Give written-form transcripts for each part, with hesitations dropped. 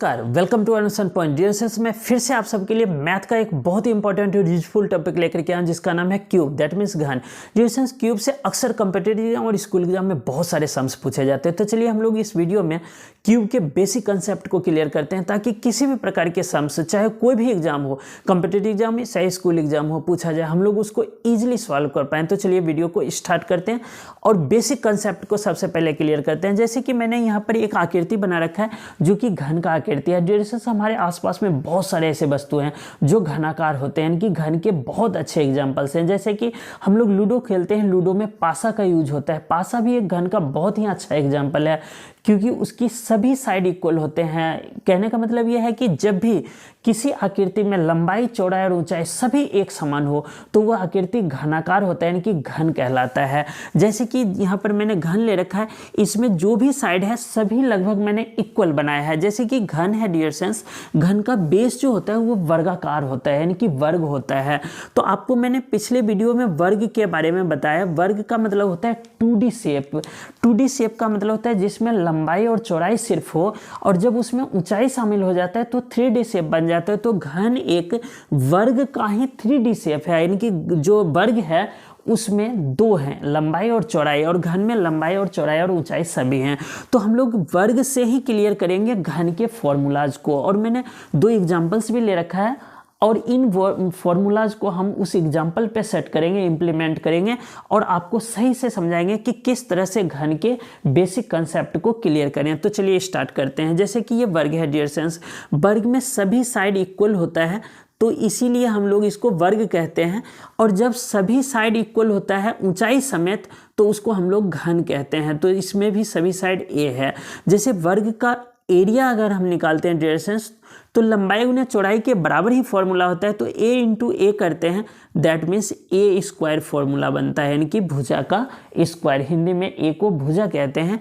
नमस्कार, welcome to Anusan point. Dear students, मैं फिर से आप सबके लिए मैथ का एक बहुत ही इंपॉर्टेंट और यूजफुल टॉपिक लेकर के आया जिसका नाम है क्यूब, दैट मीन्स घन। डियर स्टूडेंट्स, क्यूब से अक्सर कॉम्पिटिटिव एग्जाम और स्कूल एग्जाम में बहुत सारे सम्स पूछे जाते हैं। तो चलिए हम लोग इस वीडियो में क्यूब के बेसिक कंसेप्ट को क्लियर करते हैं ताकि किसी भी प्रकार के सम्स, चाहे कोई भी एग्जाम हो, कॉम्पिटिटिव एग्जाम में चाहे स्कूल एग्जाम हो, पूछा जाए, हम लोग उसको ईजिली सॉल्व कर पाएँ। तो चलिए वीडियो को स्टार्ट करते हैं और बेसिक कंसेप्ट को सबसे पहले क्लियर करते हैं। जैसे कि मैंने यहाँ पर एक आकृति बना रखा है जो कि घन का आकृति है। डियर स्टूडेंट्स, हमारे आसपास में बहुत सारे ऐसे वस्तु हैं जो घनाकार होते हैं, इनकी घन के बहुत अच्छे एग्जांपल्स हैं। जैसे कि हम लोग लूडो खेलते हैं, लूडो में पासा का यूज होता है। पासा भी एक घन का बहुत ही अच्छा एग्जांपल है क्योंकि उसकी सभी साइड इक्वल होते हैं। कहने का मतलब यह है कि जब भी किसी आकृति में लंबाई, चौड़ाई और ऊंचाई सभी एक समान हो तो वह आकृति घनाकार होता है, यानी कि घन कहलाता है। जैसे कि यहाँ पर मैंने घन ले रखा है, इसमें जो भी साइड है सभी लगभग मैंने इक्वल बनाया है। जैसे कि घन है डियर स्टूडेंट्स, घन का बेस जो होता है वो वर्गाकार होता है, यानी कि वर्ग होता है। तो आपको मैंने पिछले वीडियो में वर्ग के बारे में बताया। वर्ग का मतलब होता है 2D शेप। 2D शेप का मतलब होता है जिसमें लंबाई और चौड़ाई सिर्फ हो, और जब उसमें ऊंचाई शामिल हो जाता है तो 3D शेप बन जाता है। तो घन एक वर्ग का ही 3D शेप है, यानी कि जो वर्ग है उसमें दो हैं, लंबाई और चौड़ाई, और घन में लंबाई और चौड़ाई और ऊंचाई सभी हैं। तो हम लोग वर्ग से ही क्लियर करेंगे घन के फॉर्मूलाज को, और मैंने दो एग्जांपल्स भी ले रखा है और इन फॉर्मूलाज को हम उस एग्जाम्पल पे सेट करेंगे, इम्प्लीमेंट करेंगे और आपको सही से समझाएंगे कि किस तरह से घन के बेसिक कंसेप्ट को क्लियर करें। तो चलिए स्टार्ट करते हैं। जैसे कि ये वर्ग है डियर स्टूडेंट्स, वर्ग में सभी साइड इक्वल होता है तो इसीलिए हम लोग इसको वर्ग कहते हैं, और जब सभी साइड इक्वल होता है ऊंचाई समेत तो उसको हम लोग घन कहते हैं। तो इसमें भी सभी साइड ए है। जैसे वर्ग का एरिया अगर हम निकालते हैं डियर स्टूडेंट्स तो लंबाई गुना चौड़ाई के बराबर ही फॉर्मूला होता है। तो a इंटू ए करते हैं, that means A square formula बनता है, यानी कि भुजा का स्क्वायर। हिंदी में ए को भुजा कहते हैं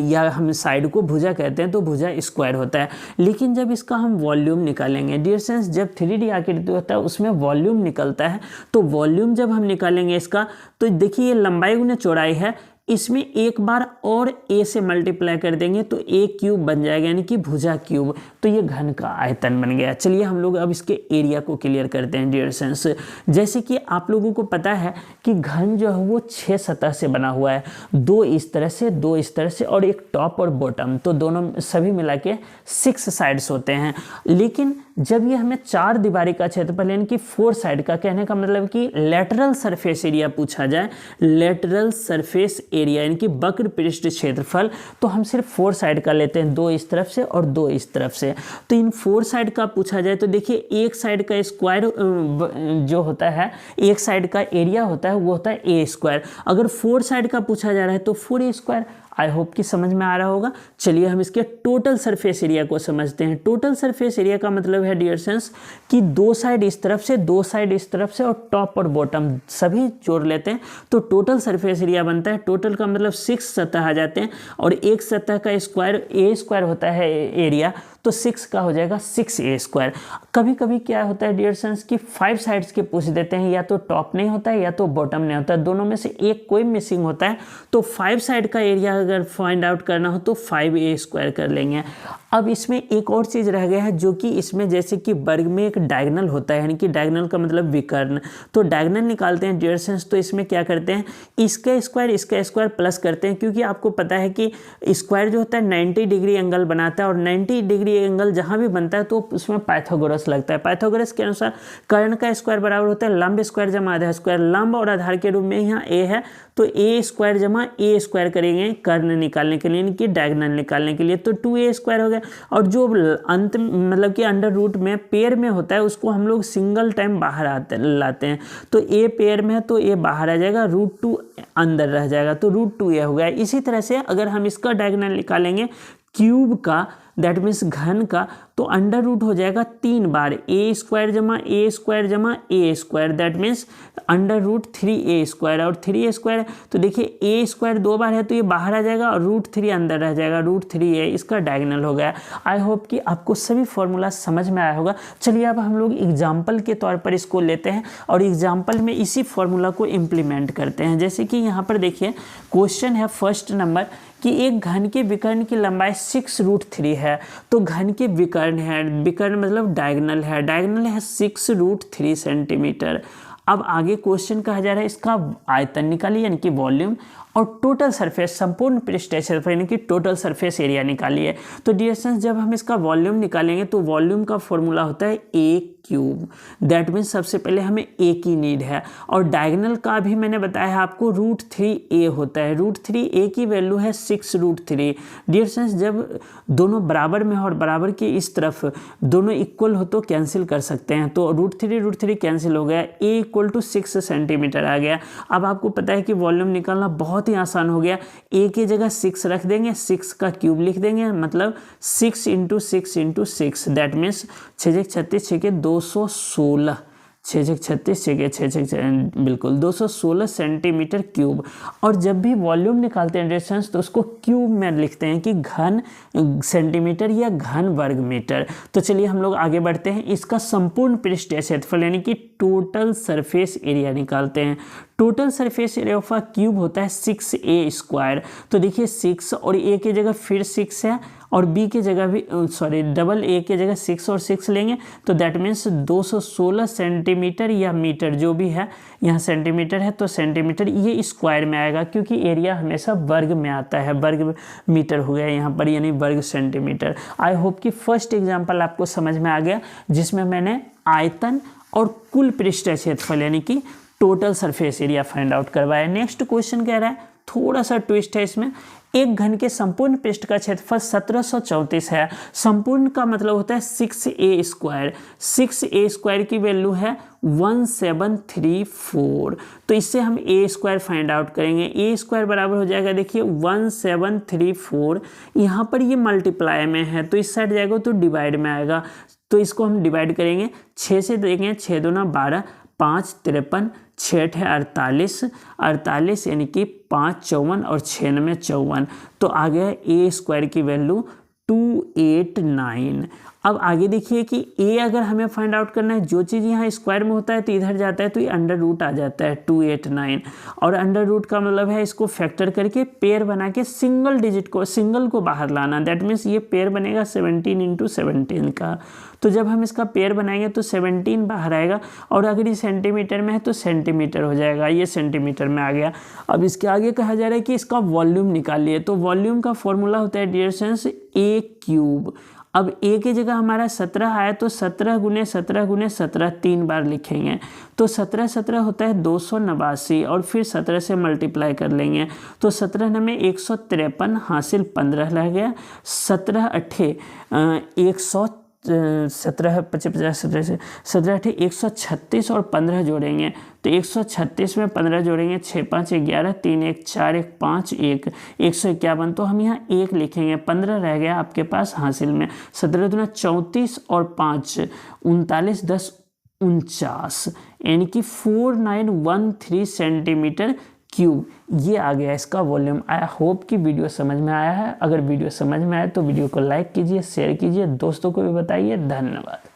या हम साइड को भुजा कहते हैं, तो भुजा स्क्वायर होता है। लेकिन जब इसका हम वॉल्यूम निकालेंगे डियर स्टूडेंट्स, जब 3D आकृति होता है उसमें वॉल्यूम निकलता है। तो वॉल्यूम जब हम निकालेंगे इसका, तो देखिए ये लंबाई गुना चौड़ाई है, इसमें एक बार और a से मल्टीप्लाई कर देंगे तो a क्यूब बन जाएगा, यानी कि भुजा क्यूब। तो ये घन का आयतन बन गया। चलिए हम लोग अब इसके एरिया को क्लियर करते हैं डियर स्टूडेंट्स। जैसे कि आप लोगों को पता है कि घन जो है वो 6 सतह से बना हुआ है, 2 इस तरह से, 2 इस तरह से और एक टॉप और बॉटम, तो दोनों सभी मिला के 6 साइड्स होते हैं। लेकिन जब ये हमें 4 दीवारी का क्षेत्रफल यानी कि 4 साइड का, कहने का मतलब कि लेटरल सरफेस एरिया पूछा जाए, लेटरल सरफेस एरिया यानी कि वक्र पृष्ठ क्षेत्रफल, तो हम सिर्फ 4 साइड का लेते हैं, 2 इस तरफ से और 2 इस तरफ से। तो इन 4 साइड का पूछा जाए तो देखिए एक साइड का स्क्वायर जो होता है, एक साइड का एरिया होता है वो होता है ए स्क्वायर। अगर 4 साइड का पूछा जा रहा है तो 4 स्क्वायर। आई होप कि समझ में आ रहा होगा। चलिए हम इसके टोटल सरफेस एरिया को समझते हैं। टोटल सरफेस एरिया का मतलब है डियर स्टूडेंट्स कि 2 साइड इस तरफ से, 2 साइड इस तरफ से और टॉप और बॉटम सभी जोड़ लेते हैं तो टोटल सरफेस एरिया बनता है। टोटल का मतलब 6 सतह आ जाते हैं और एक सतह का स्क्वायर ए स्क्वायर होता है एरिया, तो 6 का हो जाएगा 6a स्क्वायर। कभी कभी क्या होता है डियर स्टूडेंट्स कि 5 साइड्स के पूछ देते हैं, या तो टॉप नहीं होता है या तो बॉटम नहीं होता है, दोनों में से एक कोई मिसिंग होता है। तो 5 साइड का एरिया अगर फाइंड आउट करना हो तो 5a स्क्वायर कर लेंगे। अब इसमें एक और चीज़ रह गया है जो कि इसमें जैसे कि वर्ग में एक डायगोनल होता है, यानी कि डायगोनल का मतलब विकर्ण, तो डायगोनल निकालते हैं डियर स्टूडेंट्स। तो इसमें क्या करते हैं, इसका स्क्वायर प्लस करते हैं, क्योंकि आपको पता है कि स्क्वायर जो होता है 90 डिग्री एंगल बनाता है, और 90 डिग्री एंगल जहाँ भी बनता है तो उसमें पाइथागोरस लगता है। पाइथागोरस के अनुसार कर्ण का स्क्वायर बराबर होता है लंब स्क्वायर जमा आधार स्क्वायर। लंब और आधार के रूप में यहाँ ए है तो ए स्क्वायर जमा ए स्क्वायर करेंगे कर्ण निकालने के लिए, यानी कि डायगोनल निकालने के लिए, तो 2a स्क्वायर हो गया। और जो अंत मतलब कि अंडर रूट में पेयर में होता है उसको हम लोग सिंगल टाइम बाहर लाते हैं। तो a पेयर में है तो a बाहर आ जाएगा, √2 अंदर रह जाएगा, तो √2a हो गया। इसी तरह से अगर हम इसका डायगोनल निकालेंगे क्यूब का, दैट मीन्स घन का, तो अंडर रूट हो जाएगा 3 बार a स्क्वायर जमा a स्क्वायर जमा a square, that means under root 3a square. और 3a स्क्वायर तो देखिए a स्क्वायर 2 बार है तो ये बाहर आ जाएगा और √3 अंदर रह जाएगा, √3a इसका डायगोनल हो गया। आई होप कि आपको सभी फॉर्मूला समझ में आया होगा। चलिए अब हम लोग एग्जाम्पल के तौर पर इसको लेते हैं और एग्जाम्पल में इसी फॉर्मूला को इम्प्लीमेंट करते हैं। जैसे कि यहाँ पर देखिए क्वेश्चन है फर्स्ट नंबर कि एक घन के विकर्ण की लंबाई 6√3 है। तो घन के विकर्ण है, विकर्ण मतलब डायगोनल है 6√3 सेंटीमीटर। अब आगे क्वेश्चन कहा जा रहा है इसका आयतन निकालिए यानी कि वॉल्यूम, और टोटल सरफेस संपूर्ण पृष्ठीय क्षेत्रफल यानी कि टोटल सरफेस एरिया निकालिए। तो डियर स्टूडेंट्स जब हम इसका वॉल्यूम निकालेंगे तो वॉल्यूम का फॉर्मूला होता है A क्यूब। दैट मीन्स सबसे पहले हमें A की नीड है, और डायगोनल का भी मैंने बताया है आपको √3A होता है। √3A की वैल्यू है 6√3। डियर स्टूडेंट्स जब दोनों बराबर में और बराबर के इस तरफ दोनों इक्वल हो तो कैंसिल कर सकते हैं। तो √3 कैंसिल हो गया, A = 6 सेंटीमीटर आ गया। अब आपको पता है कि वॉल्यूम निकालना बहुत ही आसान हो गया। A की जगह 6 रख देंगे, 6 का क्यूब लिख देंगे, मतलब 6 × 6 × 6 दैट मीन्स 6 × 36 6 के 216, 6 × 36 6 के 6 बिल्कुल 216 सेंटीमीटर क्यूब। और जब भी वॉल्यूम निकालते हैं डिस्टेंस तो उसको क्यूब में लिखते हैं कि घन सेंटीमीटर या घन वर्ग मीटर। तो चलिए हम लोग आगे बढ़ते हैं, इसका संपूर्ण पृष्ठीय क्षेत्रफल यानी कि टोटल सरफेस एरिया निकालते हैं। Total surface area of a cube होता है 6A²। तो देखिए 6 और A की जगह फिर 6 है, और B की जगह भी डबल A की जगह 6 और 6 लेंगे तो दैट मीन्स 216 सेंटीमीटर या मीटर जो भी है, यहाँ सेंटीमीटर है तो सेंटीमीटर, ये स्क्वायर में आएगा क्योंकि एरिया हमेशा वर्ग में आता है। वर्ग मीटर हो गया यहाँ पर यानी वर्ग सेंटीमीटर। आई होप कि फर्स्ट एग्जाम्पल आपको समझ में आ गया जिसमें मैंने आयतन और कुल पृष्ठीय क्षेत्रफल यानी कि total surface area find out करवाया। नेक्स्ट क्वेश्चन कह रहा है, थोड़ा सा ट्विस्ट है इसमें, एक घन के संपूर्ण पृष्ठ का क्षेत्रफल 1734 है। संपूर्ण का मतलब होता है 6A²। 6A² की वैल्यू है 1734। तो इससे हम A² फाइंड आउट करेंगे। A² बराबर हो जाएगा, देखिए 1734, यहाँ पर ये मल्टीप्लाई में है तो इस साइड जाएगा तो डिवाइड में आएगा। तो इसको हम डिवाइड करेंगे 6 से, देंगे 6 दूना 12, 5 53, 6 है 48 यानी कि 5 54 और 6 में 54। तो आ गया A² की वैल्यू 289। अब आगे देखिए कि A अगर हमें फाइंड आउट करना है, जो चीज़ यहाँ स्क्वायर में होता है तो इधर जाता है तो ये अंडर रूट आ जाता है 289, और अंडर रूट का मतलब है इसको फैक्टर करके पेयर बना के सिंगल को बाहर लाना। दैट मीन्स ये पेयर बनेगा 17 × 17 का। तो जब हम इसका पेयर बनाएंगे तो 17 बाहर आएगा, और अगर ये सेंटीमीटर में है तो सेंटीमीटर हो जाएगा, ये सेंटीमीटर में आ गया। अब इसके आगे कहा जा रहा है कि इसका वॉल्यूम निकालिए। तो वॉल्यूम का फॉर्मूला होता है डियर स्टूडेंट्स A³। अब A की जगह हमारा 17 आया तो 17 × 17 × 17 3 बार लिखेंगे। तो 17 17 होता है 289, और फिर 17 से मल्टीप्लाई कर लेंगे तो 17 में 153 हासिल 15 रह गया। 17 8 17 50 17 8 136 और 15 जोड़ेंगे तो 136 में 15 जोड़ेंगे 6 5 11 3 1 4 1 5 1 151। तो हम यहाँ 1 लिखेंगे, 15 रह गया आपके पास हासिल में। 17 दूना 34 और 5 39 10 49 यानी कि 4913 सेंटीमीटर क्यूब। ये आ गया इसका वॉल्यूम। आई होप कि वीडियो समझ में आया है। अगर वीडियो समझ में आए तो वीडियो को लाइक कीजिए, शेयर कीजिए, दोस्तों को भी बताइए। धन्यवाद।